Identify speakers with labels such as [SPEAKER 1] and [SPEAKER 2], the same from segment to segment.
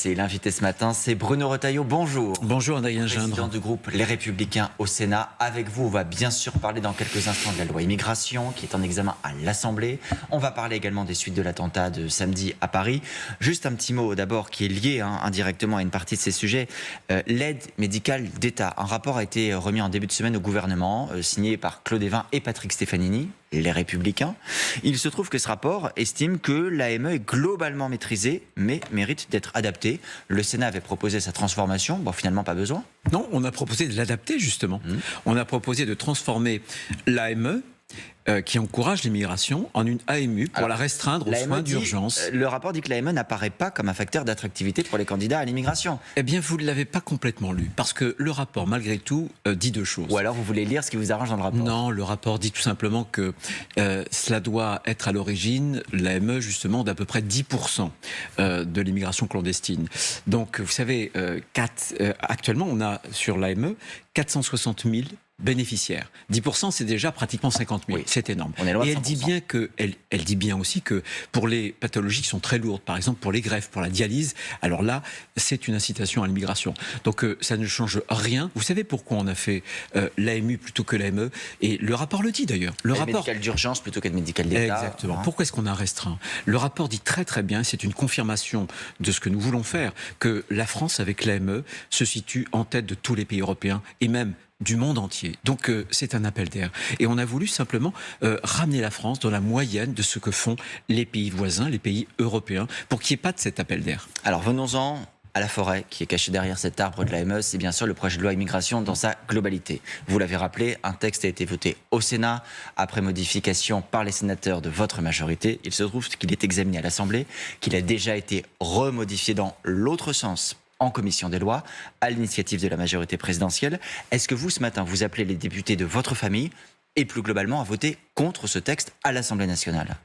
[SPEAKER 1] passé. L'invité ce matin, c'est Bruno Retailleau. Bonjour.
[SPEAKER 2] Bonjour Adrien Gindre.
[SPEAKER 1] Président du groupe Les Républicains au Sénat. Avec vous, on va bien sûr parler dans quelques instants de la loi immigration qui est en examen à l'Assemblée. On va parler également des suites de l'attentat de samedi à Paris. Juste un petit mot d'abord qui est lié indirectement à une partie de ces sujets. L'aide médicale d'État. Un rapport a été remis en début de semaine au gouvernement, signé par Claude Évin et Patrick Stefanini, les Républicains. Il se trouve que ce rapport estime que l'AME est globalement maîtrisée, mais mérite d'être adaptée. Le Sénat avait proposé sa transformation. Bon, finalement, pas besoin.
[SPEAKER 2] Non, on a proposé de l'adapter justement. On a proposé de transformer l'AME, qui encourage l'immigration, en une AMU pour la restreindre aux soins d'urgence.
[SPEAKER 1] Le rapport dit que l'AME n'apparaît pas comme un facteur d'attractivité pour les candidats à l'immigration.
[SPEAKER 2] Eh bien, vous ne l'avez pas complètement lu, parce que le rapport, malgré tout, dit deux choses.
[SPEAKER 1] Ou alors vous voulez lire ce qui vous arrange dans le rapport?
[SPEAKER 2] Non, le rapport dit tout simplement que cela doit être à l'origine, l'AME, justement, d'à peu près 10% de l'immigration clandestine. Donc, vous savez, actuellement, on a sur l'AME 460 000 bénéficiaires. 10%, c'est déjà pratiquement 50 000. Oui, c'est énorme.
[SPEAKER 1] On est loin de 100%.
[SPEAKER 2] Et elle dit bien aussi que pour les pathologies qui sont très lourdes, par exemple pour les greffes, pour la dialyse, alors là, c'est une incitation à l'immigration. Donc ça ne change rien. Vous savez pourquoi on a fait l'AMU plutôt que l'AME? Et le rapport le dit d'ailleurs. Le rapport
[SPEAKER 1] médical d'urgence plutôt que de médical d'État.
[SPEAKER 2] Exactement. Pourquoi est-ce qu'on a restreint? Le rapport dit très très bien, c'est une confirmation de ce que nous voulons faire, que la France avec l'AME se situe en tête de tous les pays européens et même du monde entier. Donc c'est un appel d'air. Et on a voulu simplement ramener la France dans la moyenne de ce que font les pays voisins, les pays européens, pour qu'il n'y ait pas de cet appel d'air.
[SPEAKER 1] Alors venons-en à la forêt qui est cachée derrière cet arbre de l'AME, c'est bien sûr le projet de loi immigration dans sa globalité. Vous l'avez rappelé, un texte a été voté au Sénat après modification par les sénateurs de votre majorité. Il se trouve qu'il est examiné à l'Assemblée, qu'il a déjà été remodifié dans l'autre sens en commission des lois, à l'initiative de la majorité présidentielle. Est-ce que vous, ce matin, vous appelez les députés de votre famille et plus globalement à voter contre ce texte à l'Assemblée nationale?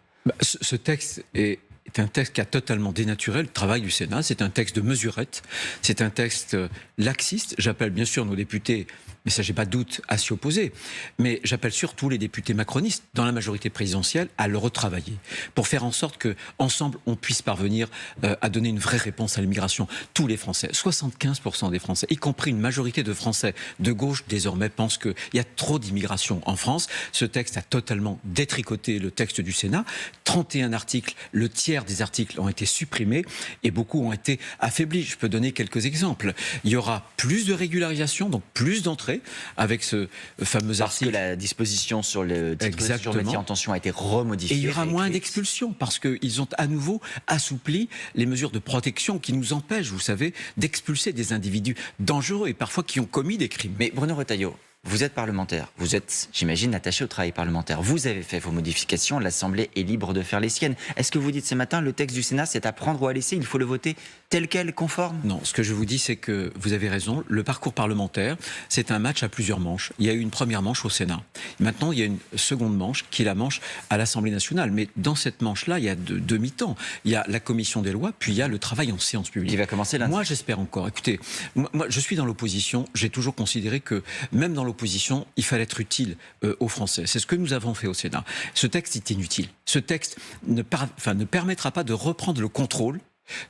[SPEAKER 2] Ce texte est un texte qui a totalement dénaturé le travail du Sénat. C'est un texte de mesurette, c'est un texte laxiste. J'appelle bien sûr nos députés, mais ça j'ai pas de doute, à s'y opposer. Mais j'appelle surtout les députés macronistes dans la majorité présidentielle à le retravailler pour faire en sorte que ensemble on puisse parvenir à donner une vraie réponse à l'immigration. Tous les Français, 75% des Français, y compris une majorité de Français de gauche désormais, pensent qu'il y a trop d'immigration en France. Ce texte a totalement détricoté le texte du Sénat. 31 articles, le tiers des articles ont été supprimés et beaucoup ont été affaiblis. Je peux donner quelques exemples. Il y aura plus de régularisation, donc plus d'entrées avec ce fameux article.
[SPEAKER 1] Parce que la disposition sur le titre de séjour métier en tension a été remodifiée.
[SPEAKER 2] Et il y aura moins d'expulsions parce qu'ils ont à nouveau assoupli les mesures de protection qui nous empêchent, vous savez, d'expulser des individus dangereux et parfois qui ont commis des crimes.
[SPEAKER 1] Mais Bruno Retailleau, vous êtes parlementaire, vous êtes, j'imagine, attaché au travail parlementaire. Vous avez fait vos modifications, l'Assemblée est libre de faire les siennes. Est-ce que vous dites ce matin, le texte du Sénat, c'est à prendre ou à laisser, il faut le voter tel quel, conforme?
[SPEAKER 2] Non, ce que je vous dis, c'est que vous avez raison, le parcours parlementaire, c'est un match à plusieurs manches. Il y a eu une première manche au Sénat. Maintenant, il y a une seconde manche, qui est la manche à l'Assemblée nationale. Mais dans cette manche-là, il y a deux mi-temps. Il y a la commission des lois, puis il y a le travail en séance publique.
[SPEAKER 1] Qui va commencer lundi.
[SPEAKER 2] Moi, j'espère encore. Écoutez, moi, je suis dans l'opposition. J'ai toujours considéré que, même dans l'opposition, il fallait être utile aux Français. C'est ce que nous avons fait au Sénat. Ce texte est inutile. Ce texte ne permettra pas de reprendre le contrôle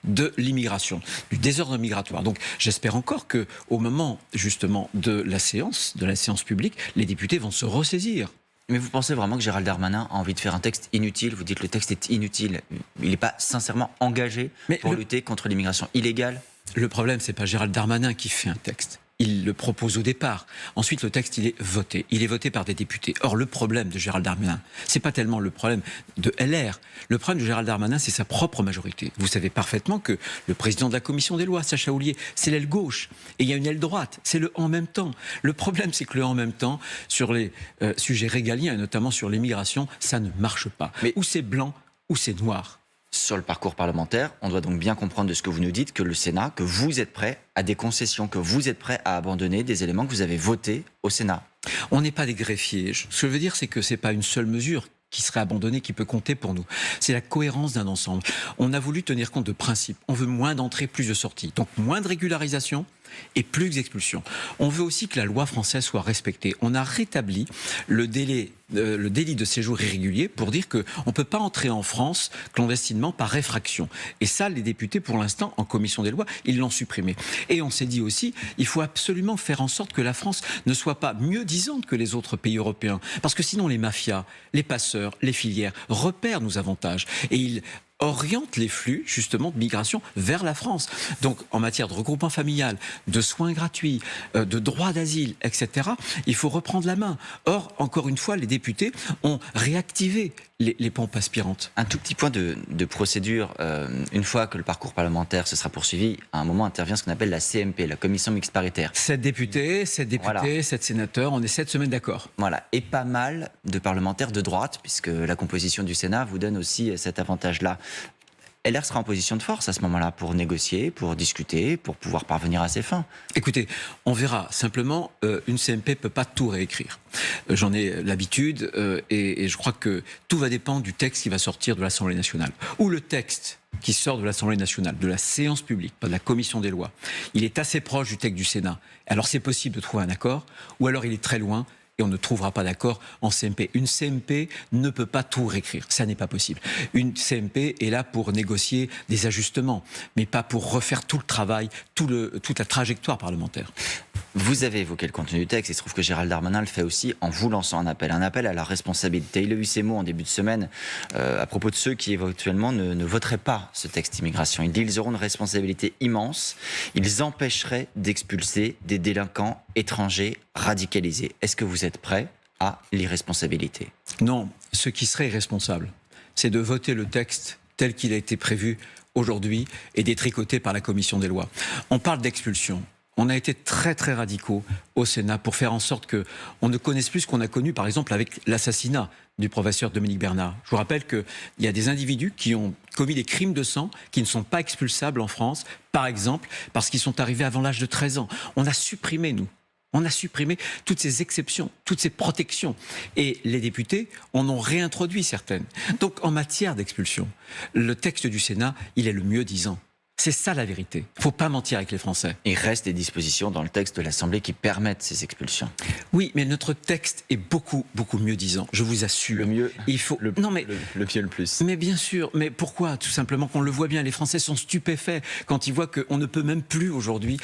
[SPEAKER 2] de l'immigration, du désordre migratoire. Donc j'espère encore que, au moment justement de la séance publique, les députés vont se ressaisir.
[SPEAKER 1] Mais vous pensez vraiment que Gérald Darmanin a envie de faire un texte inutile? Vous dites que le texte est inutile. Il n'est pas sincèrement engagé pour lutter contre l'immigration illégale?
[SPEAKER 2] Le problème, c'est pas Gérald Darmanin qui fait un texte. Il le propose au départ. Ensuite, le texte, il est voté. Il est voté par des députés. Or, le problème de Gérald Darmanin, c'est pas tellement le problème de LR. Le problème de Gérald Darmanin, c'est sa propre majorité. Vous savez parfaitement que le président de la commission des lois, Sacha Houlié, c'est l'aile gauche. Et il y a une aile droite. C'est le en même temps. Le problème, c'est que le en même temps, sur les sujets régaliens, et notamment sur l'immigration, ça ne marche pas. Mais ou c'est blanc, ou c'est noir.
[SPEAKER 1] Sur le parcours parlementaire, on doit donc bien comprendre de ce que vous nous dites que le Sénat, que vous êtes prêt à des concessions, que vous êtes prêt à abandonner des éléments que vous avez votés au Sénat.
[SPEAKER 2] On n'est pas des greffiers. Ce que je veux dire, c'est que c'est pas une seule mesure qui serait abandonnée, qui peut compter pour nous. C'est la cohérence d'un ensemble. On a voulu tenir compte de principes. On veut moins d'entrées, plus de sorties. Donc moins de régularisation, et plus d'expulsions. On veut aussi que la loi française soit respectée. On a rétabli le délit de séjour irrégulier pour dire qu'on ne peut pas entrer en France clandestinement par réfraction. Et ça, les députés, pour l'instant, en commission des lois, ils l'ont supprimé. Et on s'est dit aussi, il faut absolument faire en sorte que la France ne soit pas mieux disante que les autres pays européens. Parce que sinon, les mafias, les passeurs, les filières repèrent nos avantages. Et ils oriente les flux, justement, de migration vers la France. Donc, en matière de regroupement familial, de soins gratuits, de droit d'asile, etc., il faut reprendre la main. Or, encore une fois, les députés ont réactivé les pompes aspirantes.
[SPEAKER 1] Un tout petit point de procédure. Une fois que le parcours parlementaire se sera poursuivi, à un moment intervient ce qu'on appelle la CMP, la commission mixte paritaire.
[SPEAKER 2] 7 députés, 7 sénateurs, on est 7 semaines d'accord.
[SPEAKER 1] Voilà, et pas mal de parlementaires de droite, puisque la composition du Sénat vous donne aussi cet avantage-là. LR sera en position de force à ce moment-là pour négocier, pour discuter, pour pouvoir parvenir à ses fins.
[SPEAKER 2] Écoutez, on verra. Simplement, une CMP ne peut pas tout réécrire. J'en ai l'habitude et je crois que tout va dépendre du texte qui va sortir de l'Assemblée nationale. Ou le texte qui sort de l'Assemblée nationale, de la séance publique, pas de la commission des lois, il est assez proche du texte du Sénat. Alors c'est possible de trouver un accord, ou alors il est très loin, et on ne trouvera pas d'accord en CMP. Une CMP ne peut pas tout réécrire, ça n'est pas possible. Une CMP est là pour négocier des ajustements, mais pas pour refaire tout le travail, toute la trajectoire parlementaire.
[SPEAKER 1] Vous avez évoqué le contenu du texte, il se trouve que Gérald Darmanin le fait aussi en vous lançant un appel à la responsabilité. Il a eu ces mots en début de semaine à propos de ceux qui éventuellement ne voteraient pas ce texte immigration. Il dit qu'ils auront une responsabilité immense, ils empêcheraient d'expulser des délinquants étrangers radicalisés. Est-ce que vous êtes prêt à l'irresponsabilité?
[SPEAKER 2] Non, ce qui serait irresponsable, c'est de voter le texte tel qu'il a été prévu aujourd'hui et détricoté par la commission des lois. On parle d'expulsion. On a été très très radicaux au Sénat pour faire en sorte qu'on ne connaisse plus ce qu'on a connu, par exemple, avec l'assassinat du professeur Dominique Bernard. Je vous rappelle qu'il y a des individus qui ont commis des crimes de sang qui ne sont pas expulsables en France, par exemple, parce qu'ils sont arrivés avant l'âge de 13 ans. On a supprimé, nous. On a supprimé toutes ces exceptions, toutes ces protections. Et les députés en ont réintroduit certaines. Donc, en matière d'expulsion, le texte du Sénat, il est le mieux disant. C'est ça la vérité. Il ne faut pas mentir avec les Français.
[SPEAKER 1] Il reste des dispositions dans le texte de l'Assemblée qui permettent ces expulsions.
[SPEAKER 2] Oui, mais notre texte est beaucoup, beaucoup mieux disant. Je vous assure.
[SPEAKER 1] Le mieux,
[SPEAKER 2] il faut...
[SPEAKER 1] le mieux le plus.
[SPEAKER 2] Mais bien sûr. Mais pourquoi? Tout simplement qu'on le voit bien. Les Français sont stupéfaits quand ils voient qu'on ne peut même plus aujourd'hui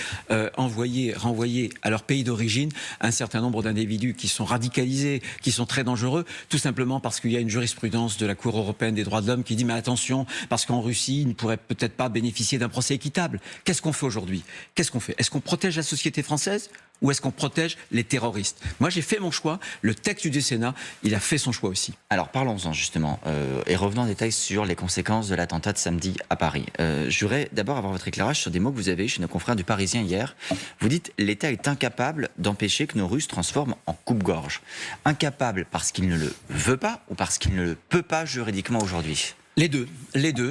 [SPEAKER 2] renvoyer à leur pays d'origine un certain nombre d'individus qui sont radicalisés, qui sont très dangereux, tout simplement parce qu'il y a une jurisprudence de la Cour européenne des droits de l'homme qui dit mais attention, parce qu'en Russie, ils ne pourraient peut-être pas bénéficier d'un procès équitable. Qu'est-ce qu'on fait aujourd'hui? Qu'est-ce qu'on fait? Est-ce qu'on protège la société française ou est-ce qu'on protège les terroristes? Moi, j'ai fait mon choix. Le texte du Sénat, il a fait son choix aussi.
[SPEAKER 1] Alors, parlons-en justement. Et revenons en détail sur les conséquences de l'attentat de samedi à Paris. Je voudrais d'abord avoir votre éclairage sur des mots que vous avez eus chez nos confrères du Parisien hier. Vous dites « L'État est incapable d'empêcher que nos rues se transforment en coupe-gorge ». Incapable parce qu'il ne le veut pas ou parce qu'il ne le peut pas juridiquement aujourd'hui?
[SPEAKER 2] Les deux.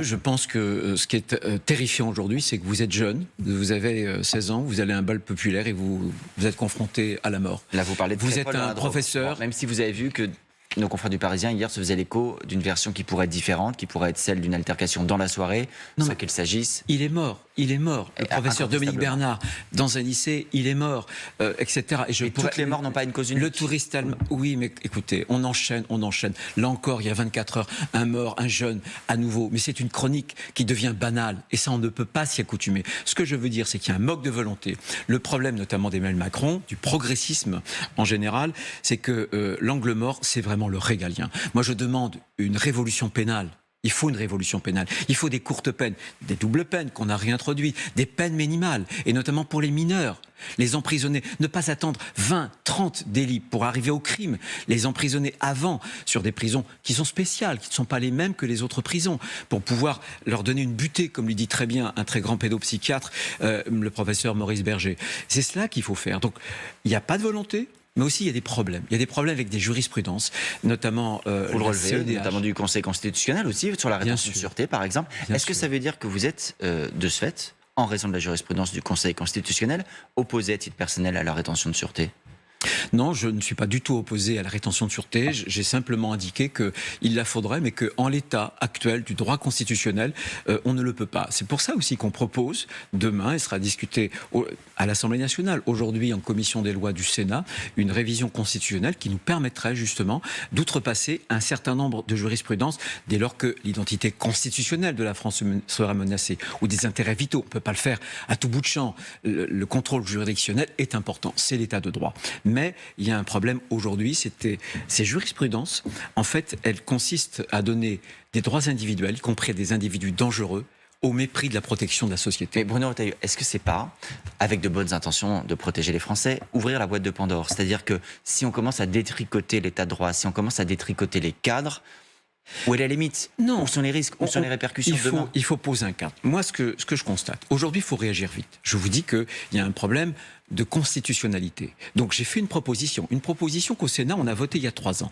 [SPEAKER 2] Je pense que ce qui est terrifiant aujourd'hui, c'est que vous êtes jeune, vous avez 16 ans, vous allez à un bal populaire et vous êtes confronté à la mort.
[SPEAKER 1] Là, vous parlez de
[SPEAKER 2] vous êtes un professeur.
[SPEAKER 1] Bon, même si vous avez vu que nos confrères du Parisien hier se faisaient l'écho d'une version qui pourrait être différente, qui pourrait être celle d'une altercation dans la soirée, sans qu'il s'agisse.
[SPEAKER 2] Il est mort. Le professeur Dominique Bernard, dans un lycée, il est mort, etc.
[SPEAKER 1] Et toutes les morts n'ont pas une cause unique.
[SPEAKER 2] Le touriste allemand, oui, mais écoutez, on enchaîne. Là encore, il y a 24 heures, un mort, un jeune, à nouveau. Mais c'est une chronique qui devient banale, et ça, on ne peut pas s'y accoutumer. Ce que je veux dire, c'est qu'il y a un manque de volonté. Le problème, notamment d'Emmanuel Macron, du progressisme en général, c'est que l'angle mort, c'est vraiment le régalien. Moi, je demande une révolution pénale. Il faut une révolution pénale. Il faut des courtes peines, des doubles peines qu'on a réintroduites, des peines minimales, et notamment pour les mineurs. Les emprisonner, ne pas attendre 20, 30 délits pour arriver au crime. Les emprisonner avant sur des prisons qui sont spéciales, qui ne sont pas les mêmes que les autres prisons, pour pouvoir leur donner une butée, comme lui dit très bien un très grand pédopsychiatre, le professeur Maurice Berger. C'est cela qu'il faut faire. Donc, il n'y a pas de volonté. Mais aussi, il y a des problèmes. Il y a des problèmes avec des jurisprudences, notamment
[SPEAKER 1] vous le relevez, notamment du Conseil constitutionnel aussi, sur la rétention de sûreté, par exemple. Est-ce que ça veut dire que vous êtes, de ce fait, en raison de la jurisprudence du Conseil constitutionnel, opposé à titre personnel à la rétention de sûreté?
[SPEAKER 2] Non, je ne suis pas du tout opposé à la rétention de sûreté. J'ai simplement indiqué qu'il la faudrait, mais qu'en l'état actuel du droit constitutionnel, on ne le peut pas. C'est pour ça aussi qu'on propose demain, et sera discuté à l'Assemblée nationale, aujourd'hui en commission des lois du Sénat, une révision constitutionnelle qui nous permettrait justement d'outrepasser un certain nombre de jurisprudences dès lors que l'identité constitutionnelle de la France sera menacée, ou des intérêts vitaux. On ne peut pas le faire à tout bout de champ. Le contrôle juridictionnel est important, c'est l'état de droit. Mais il y a un problème aujourd'hui, ces jurisprudences, en fait, elles consistent à donner des droits individuels, y compris à des individus dangereux, au mépris de la protection de la société.
[SPEAKER 1] Mais Bruno Retailleau, est-ce que c'est pas, avec de bonnes intentions de protéger les Français, ouvrir la boîte de Pandore? C'est-à-dire que si on commence à détricoter l'état de droit, si on commence à détricoter les cadres, où est la limite?
[SPEAKER 2] Non.
[SPEAKER 1] Où sont les risques? Où sont les répercussions demain?
[SPEAKER 2] Il faut poser un cadre. Moi, ce que je constate, aujourd'hui, il faut réagir vite. Je vous dis qu'il y a un problème de constitutionnalité. Donc j'ai fait une proposition qu'au Sénat, on a votée il y a 3 ans.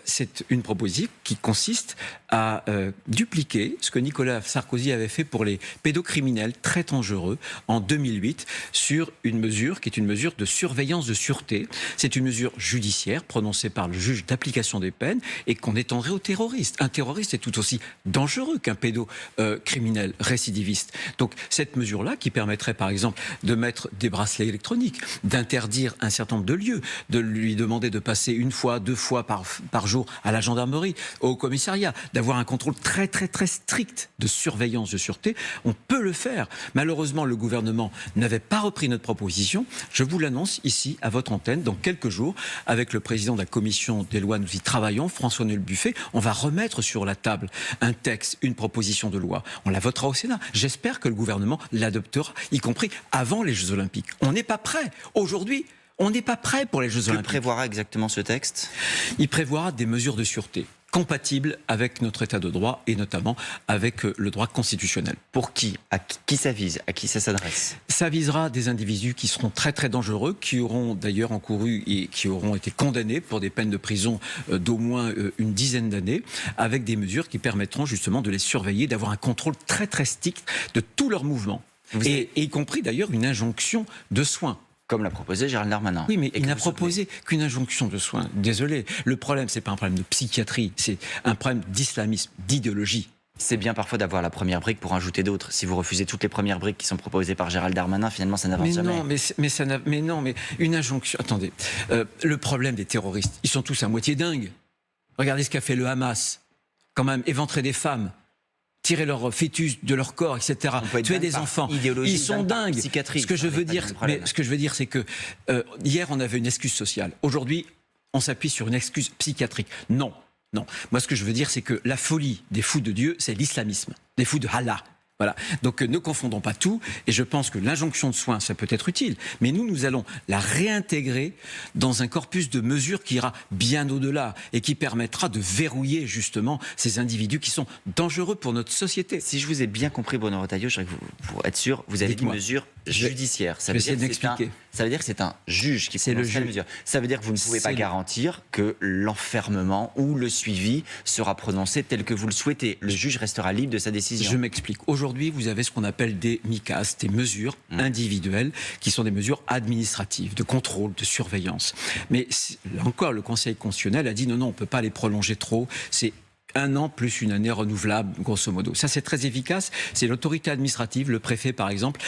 [SPEAKER 2] C'est une proposition qui consiste à dupliquer ce que Nicolas Sarkozy avait fait pour les pédocriminels très dangereux en 2008 sur une mesure qui est une mesure de surveillance de sûreté. C'est une mesure judiciaire prononcée par le juge d'application des peines et qu'on étendrait aux terroristes. Un terroriste est tout aussi dangereux qu'un pédocriminel récidiviste. Donc cette mesure-là qui permettrait par exemple de mettre des bracelets électronique, d'interdire un certain nombre de lieux, de lui demander de passer 1 fois, 2 fois par jour à la gendarmerie, au commissariat, d'avoir un contrôle très très très strict de surveillance de sûreté, on peut le faire. Malheureusement, le gouvernement n'avait pas repris notre proposition. Je vous l'annonce ici, à votre antenne, dans quelques jours, avec le président de la commission des lois, nous y travaillons, François-Noël Buffet, on va remettre sur la table un texte, une proposition de loi. On la votera au Sénat. J'espère que le gouvernement l'adoptera, y compris avant les Jeux Olympiques. On n'est pas prêt. Aujourd'hui, on n'est pas prêt pour les Jeux Olympiques.
[SPEAKER 1] Que prévoira exactement ce texte?
[SPEAKER 2] Il prévoira des mesures de sûreté compatibles avec notre état de droit et notamment avec le droit constitutionnel.
[SPEAKER 1] Pour qui? À qui ça vise? À qui ça s'adresse?
[SPEAKER 2] Ça visera des individus qui seront très très dangereux, qui auront d'ailleurs encouru et qui auront été condamnés pour des peines de prison d'au moins une dizaine d'années, avec des mesures qui permettront justement de les surveiller, d'avoir un contrôle très très strict de tous leurs mouvements. Et y compris d'ailleurs une injonction de soins.
[SPEAKER 1] Comme l'a proposé Gérald Darmanin.
[SPEAKER 2] Oui, mais il n'a proposé qu'une injonction de soins. Désolé, le problème, c'est pas un problème de psychiatrie, c'est un problème d'islamisme, d'idéologie.
[SPEAKER 1] C'est bien parfois d'avoir la première brique pour ajouter d'autres. Si vous refusez toutes les premières briques qui sont proposées par Gérald Darmanin, finalement, ça n'avance jamais.
[SPEAKER 2] Mais une injonction... Attendez, le problème des terroristes, ils sont tous à moitié dingues. Regardez ce qu'a fait le Hamas. Quand même, éventrer des femmes, tirer leur fœtus de leur corps, etc. Tuer des enfants. Ils sont dingues. Ce que je veux dire, c'est que hier, on avait une excuse sociale. Aujourd'hui, on s'appuie sur une excuse psychiatrique. Non. Moi, ce que je veux dire, c'est que la folie des fous de Dieu, c'est l'islamisme, des fous de Allah. Voilà. Donc ne confondons pas tout. Et je pense que l'injonction de soins, ça peut être utile. Mais nous allons la réintégrer dans un corpus de mesures qui ira bien au-delà et qui permettra de verrouiller justement ces individus qui sont dangereux pour notre société.
[SPEAKER 1] Si je vous ai bien compris, Bruno Retailleau, je voudrais que vous, pour être sûr, vous avez dit mesures judiciaires.
[SPEAKER 2] Ça veut dire
[SPEAKER 1] que c'est un juge qui prononce la mesure. Ça veut dire que vous ne pouvez pas garantir que l'enfermement ou le suivi sera prononcé tel que vous le souhaitez. Le juge restera libre de sa décision.
[SPEAKER 2] Je m'explique. Aujourd'hui, vous avez ce qu'on appelle des MICAS, des mesures individuelles, qui sont des mesures administratives, de contrôle, de surveillance. Mais là encore, le Conseil constitutionnel a dit non, on ne peut pas les prolonger trop. C'est 1 an plus une année renouvelable, grosso modo. Ça, c'est très efficace. C'est l'autorité administrative, le préfet, par exemple,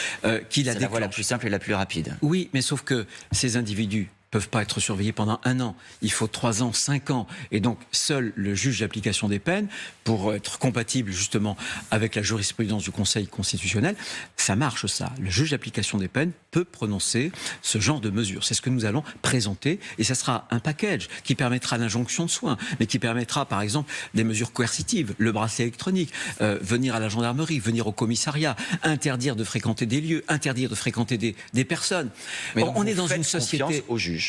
[SPEAKER 2] qui la déclenche. C'est la voie la
[SPEAKER 1] plus simple et la plus rapide.
[SPEAKER 2] Oui, mais sauf que ces individus peuvent pas être surveillés pendant 1 an. Il faut 3 ans, 5 ans. Et donc, seul le juge d'application des peines, pour être compatible justement avec la jurisprudence du Conseil constitutionnel, ça marche ça. Le juge d'application des peines peut prononcer ce genre de mesures. C'est ce que nous allons présenter. Et ça sera un package qui permettra l'injonction de soins, mais qui permettra par exemple des mesures coercitives, le bracelet électronique, venir à la gendarmerie, venir au commissariat, interdire de fréquenter des lieux, interdire de fréquenter des personnes.
[SPEAKER 1] Mais donc,
[SPEAKER 2] on est dans une société...
[SPEAKER 1] au juge.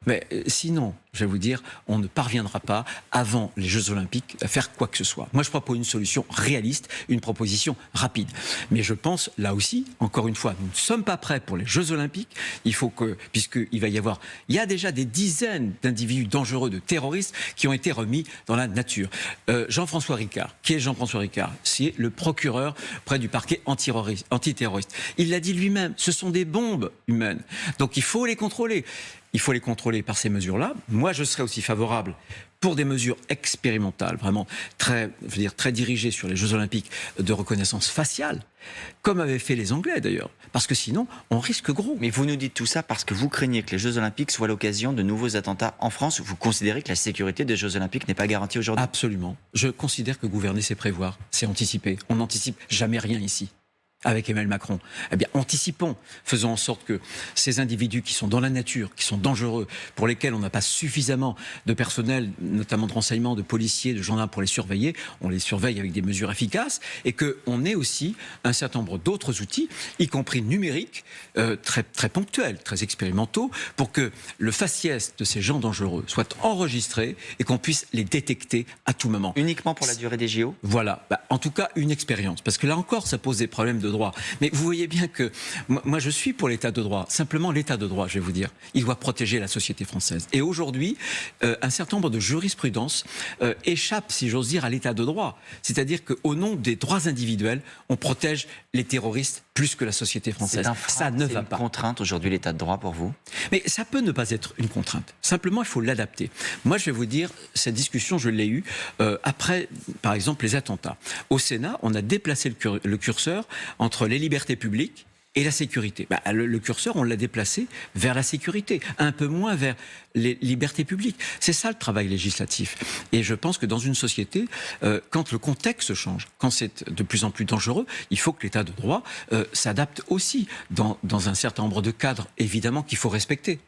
[SPEAKER 2] Mais sinon, je vais vous dire, on ne parviendra pas, avant les Jeux Olympiques, à faire quoi que ce soit. Moi, je propose une solution réaliste, une proposition rapide. Mais je pense, là aussi, encore une fois, nous ne sommes pas prêts pour les Jeux Olympiques. Il faut que, puisqu'il va y avoir... Il y a déjà des dizaines d'individus dangereux, de terroristes, qui ont été remis dans la nature. Jean-François Ricard. Qui est Jean-François Ricard? C'est le procureur près du parquet antiterroriste. Il l'a dit lui-même, ce sont des bombes humaines. Donc il faut les contrôler. il faut les contrôler par ces mesures-là. Moi, je serais aussi favorable pour des mesures expérimentales, vraiment très dirigées sur les Jeux Olympiques, de reconnaissance faciale, comme avaient fait les Anglais d'ailleurs, parce que sinon, on risque gros.
[SPEAKER 1] Mais vous nous dites tout ça parce que vous craignez que les Jeux Olympiques soient l'occasion de nouveaux attentats en France. Vous considérez que la sécurité des Jeux Olympiques n'est pas garantie aujourd'hui?
[SPEAKER 2] Absolument. Je considère que gouverner, c'est prévoir, c'est anticiper. On n'anticipe jamais rien ici. Avec Emmanuel Macron, eh bien, anticipons, faisons en sorte que ces individus qui sont dans la nature, qui sont dangereux, pour lesquels on n'a pas suffisamment de personnel, notamment de renseignement, de policiers, de gendarmes pour les surveiller, on les surveille avec des mesures efficaces, et qu'on ait aussi un certain nombre d'autres outils, y compris numériques, très ponctuels, très expérimentaux, pour que le faciès de ces gens dangereux soit enregistré et qu'on puisse les détecter à tout moment.
[SPEAKER 1] Uniquement pour la durée des JO?
[SPEAKER 2] Voilà, en tout cas une expérience, parce que là encore ça pose des problèmes de droit. Mais vous voyez bien que moi je suis pour l'état de droit. Simplement l'état de droit, je vais vous dire, il doit protéger la société française. Et aujourd'hui, un certain nombre de jurisprudences échappent, si j'ose dire, à l'état de droit. C'est-à-dire qu'au nom des droits individuels, on protège les terroristes plus que la société française. Ça ne va pas.
[SPEAKER 1] C'est une contrainte aujourd'hui, l'état de droit, pour vous?
[SPEAKER 2] Mais ça peut ne pas être une contrainte. Simplement, il faut l'adapter. Moi, je vais vous dire, cette discussion, je l'ai eue après, par exemple, les attentats. Au Sénat, on a déplacé le curseur entre les libertés publiques et la sécurité. Le curseur, on l'a déplacé vers la sécurité, un peu moins vers les libertés publiques. C'est ça le travail législatif. Et je pense que dans une société, quand le contexte change, quand c'est de plus en plus dangereux, il faut que l'état de droit s'adapte aussi dans un certain nombre de cadres, évidemment, qu'il faut respecter.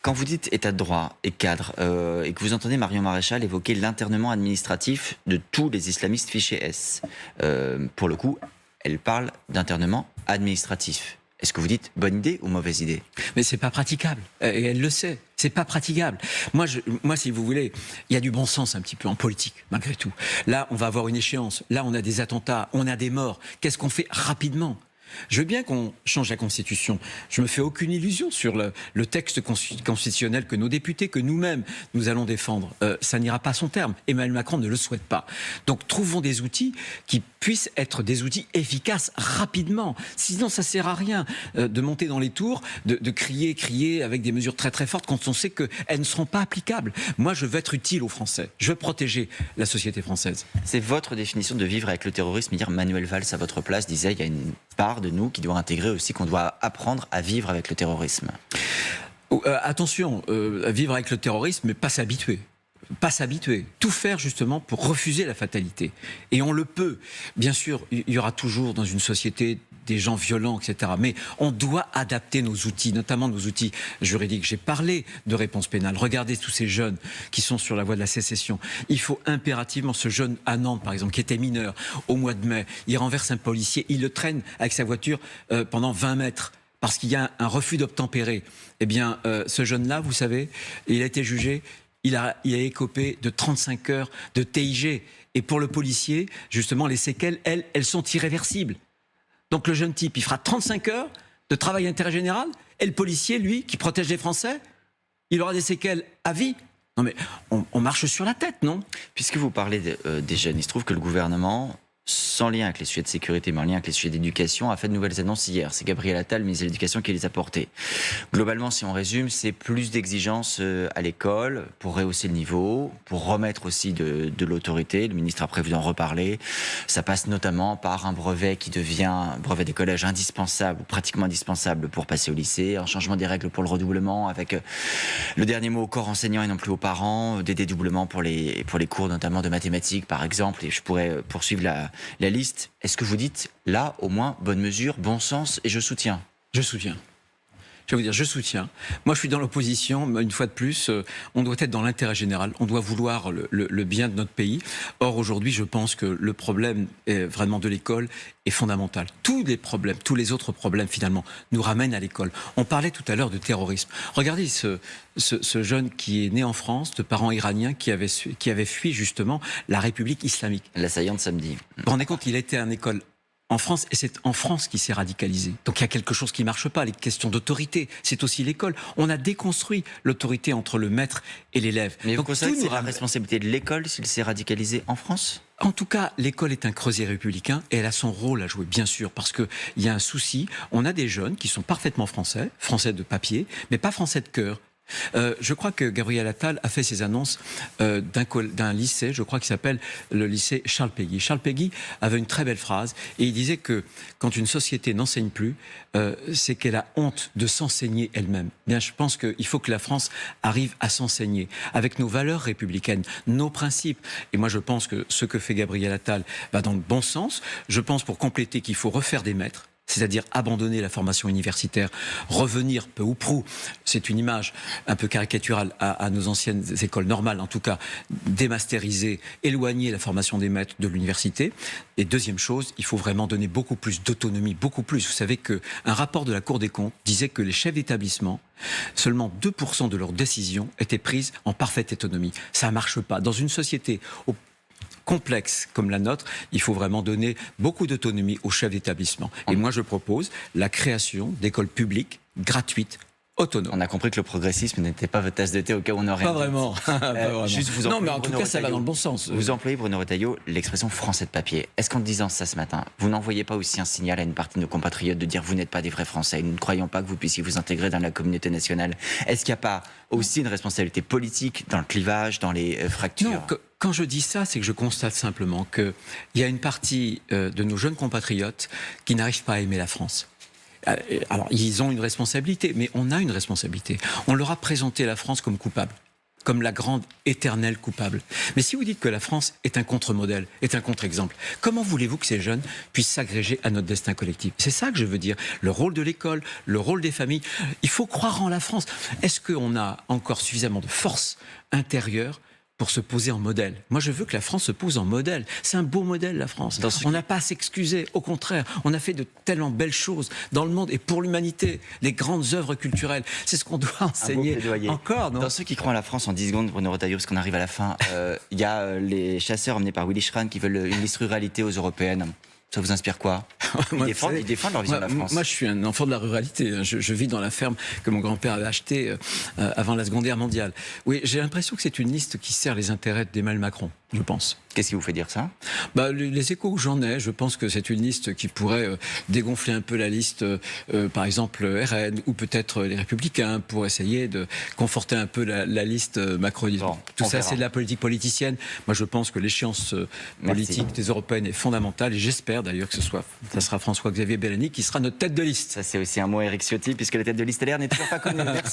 [SPEAKER 1] Quand vous dites état de droit et cadre, et que vous entendez Marion Maréchal évoquer l'internement administratif de tous les islamistes fichés S, pour le coup, elle parle d'internement administratif. Est-ce que vous dites bonne idée ou mauvaise idée?
[SPEAKER 2] Mais c'est pas praticable. Et elle le sait. C'est pas praticable. Moi, si vous voulez, il y a du bon sens un petit peu en politique, malgré tout. Là, on va avoir une échéance. Là, on a des attentats, on a des morts. Qu'est-ce qu'on fait rapidement? Je veux bien qu'on change la Constitution. Je me fais aucune illusion sur le texte constitutionnel que nos députés, que nous-mêmes, nous allons défendre. Ça n'ira pas à son terme. Emmanuel Macron ne le souhaite pas. Donc, trouvons des outils qui puissent être des outils efficaces rapidement. Sinon, ça sert à rien de monter dans les tours, de crier avec des mesures très très fortes quand on sait qu'elles ne seront pas applicables. Moi, je veux être utile aux Français. Je veux protéger la société française.
[SPEAKER 1] C'est votre définition de vivre avec le terrorisme. Hier, Manuel Valls, à votre place, disait il y a une part de nous qui doit intégrer aussi qu'on doit apprendre à vivre avec le terrorisme.
[SPEAKER 2] Attention, vivre avec le terrorisme, mais pas s'habituer. Pas s'habituer, tout faire justement pour refuser la fatalité. Et on le peut. Bien sûr, il y aura toujours dans une société des gens violents, etc. Mais on doit adapter nos outils, notamment nos outils juridiques. J'ai parlé de réponse pénale. Regardez tous ces jeunes qui sont sur la voie de la sécession. Il faut impérativement, ce jeune à Nantes par exemple, qui était mineur, au mois de mai, il renverse un policier, il le traîne avec sa voiture pendant 20 mètres. Parce qu'il y a un refus d'obtempérer. Eh bien, ce jeune-là, vous savez, il a été jugé. Il a écopé de 35 heures de TIG. Et pour le policier, justement, les séquelles, elles sont irréversibles. Donc le jeune type, il fera 35 heures de travail d'intérêt général. Et le policier, lui, qui protège les Français, il aura des séquelles à vie. Non mais, on marche sur la tête, non?
[SPEAKER 1] Puisque vous parlez des jeunes, il se trouve que le gouvernement, sans lien avec les sujets de sécurité, mais en lien avec les sujets d'éducation, a fait de nouvelles annonces hier. C'est Gabriel Attal, ministre de l'Éducation, qui les a portées. Globalement, si on résume, c'est plus d'exigences à l'école pour rehausser le niveau, pour remettre aussi de l'autorité. Le ministre a prévu d'en reparler. Ça passe notamment par un brevet qui devient un brevet des collèges indispensable, ou pratiquement indispensable pour passer au lycée, un changement des règles pour le redoublement, avec le dernier mot au corps enseignant et non plus aux parents, des dédoublements pour les cours notamment de mathématiques, par exemple, et je pourrais poursuivre la liste. Est-ce que vous dites, là, au moins, bonne mesure, bon sens, et je soutiens?
[SPEAKER 2] Je soutiens. Je vais vous dire, je soutiens. Moi, je suis dans l'opposition, mais une fois de plus, on doit être dans l'intérêt général, on doit vouloir le bien de notre pays. Or, aujourd'hui, je pense que le problème vraiment de l'école est fondamental. Tous les problèmes, tous les autres problèmes, finalement, nous ramènent à l'école. On parlait tout à l'heure de terrorisme. Regardez ce jeune qui est né en France, de parents iraniens, qui avait fui, justement, la République islamique.
[SPEAKER 1] L'assaillant de samedi.
[SPEAKER 2] Vous vous rendez compte, il était à une école en France, et c'est en France qu'il s'est radicalisé. Donc il y a quelque chose qui ne marche pas, les questions d'autorité, c'est aussi l'école. On a déconstruit l'autorité entre le maître et l'élève.
[SPEAKER 1] Mais vous considérez que c'est la responsabilité de l'école s'il s'est radicalisé en France ?
[SPEAKER 2] En tout cas, l'école est un creuset républicain et elle a son rôle à jouer, bien sûr, parce qu'il y a un souci. On a des jeunes qui sont parfaitement français de papier, mais pas français de cœur. Je crois que Gabriel Attal a fait ses annonces d'un lycée, je crois qu'il s'appelle le lycée Charles Péguy. Charles Péguy avait une très belle phrase et il disait que quand une société n'enseigne plus, c'est qu'elle a honte de s'enseigner elle-même. Bien, je pense qu'il faut que la France arrive à s'enseigner avec nos valeurs républicaines, nos principes. Et moi, je pense que ce que fait Gabriel Attal va dans le bon sens. Je pense, pour compléter, qu'il faut refaire des maîtres. C'est-à-dire abandonner la formation universitaire, revenir peu ou prou, c'est une image un peu caricaturale à nos anciennes écoles normales, en tout cas démasteriser, éloigner la formation des maîtres de l'université. Et deuxième chose, il faut vraiment donner beaucoup plus d'autonomie, beaucoup plus. Vous savez qu'un rapport de la Cour des comptes disait que les chefs d'établissement, seulement 2% de leurs décisions étaient prises en parfaite autonomie. Ça ne marche pas. Dans une société complexe comme la nôtre, il faut vraiment donner beaucoup d'autonomie aux chefs d'établissement. Et moi, je propose la création d'écoles publiques gratuites, autonomes.
[SPEAKER 1] On a compris que le progressisme n'était pas votre tasse de thé au cas où on aurait...
[SPEAKER 2] Pas vraiment. Pas vraiment.
[SPEAKER 1] Juste vous
[SPEAKER 2] non, mais en
[SPEAKER 1] Bruno
[SPEAKER 2] tout cas, ça va
[SPEAKER 1] Retailleau.
[SPEAKER 2] dans le bon sens.
[SPEAKER 1] Vous employez, Bruno Retailleau, l'expression français de papier. Est-ce qu'en disant ça ce matin, vous n'envoyez pas aussi un signal à une partie de nos compatriotes de dire vous n'êtes pas des vrais Français, nous ne croyons pas que vous puissiez vous intégrer dans la communauté nationale? Est-ce qu'il n'y a pas aussi une responsabilité politique dans le clivage, dans les fractures?
[SPEAKER 2] Non, quand je dis ça, c'est que je constate simplement qu'il y a une partie de nos jeunes compatriotes qui n'arrivent pas à aimer la France. Alors, ils ont une responsabilité, mais on a une responsabilité. On leur a présenté la France comme coupable, comme la grande éternelle coupable. Mais si vous dites que la France est un contre-modèle, est un contre-exemple, comment voulez-vous que ces jeunes puissent s'agréger à notre destin collectif? C'est ça que je veux dire. Le rôle de l'école, le rôle des familles. Il faut croire en la France. Est-ce qu'on a encore suffisamment de force intérieure pour se poser en modèle? Moi, je veux que la France se pose en modèle. C'est un beau modèle, la France. On n'a pas à s'excuser. Au contraire, on a fait de tellement belles choses dans le monde et pour l'humanité. Les grandes œuvres culturelles, c'est ce qu'on doit enseigner encore. Non?
[SPEAKER 1] Dans ceux qui croient en la France, en 10 secondes, Bruno Retailleau, parce qu'on arrive à la fin, il y a les chasseurs emmenés par Willy Schran qui veulent une liste ruralité aux européennes. Ça vous inspire quoi? Ils défendent leur vision de la France.
[SPEAKER 2] Moi, je suis un enfant de la ruralité. Je vis dans la ferme que mon grand-père avait achetée avant la Seconde Guerre mondiale. Oui, j'ai l'impression que c'est une liste qui sert les intérêts d'Emmanuel Macron, je pense.
[SPEAKER 1] Qu'est-ce qui vous fait dire ça?
[SPEAKER 2] Les échos que j'en ai, je pense que c'est une liste qui pourrait dégonfler un peu la liste, par exemple RN ou peut-être les Républicains, pour essayer de conforter un peu la liste macroniste.
[SPEAKER 1] Bon,
[SPEAKER 2] tout ça, c'est de la politique politicienne. Moi, je pense que l'échéance politique des Européennes est fondamentale et j'espère d'ailleurs que ça sera François-Xavier Bellamy qui sera notre tête de liste.
[SPEAKER 1] Ça, c'est aussi un mot Éric Ciotti, puisque la tête de liste LR n'est toujours pas connue. Merci.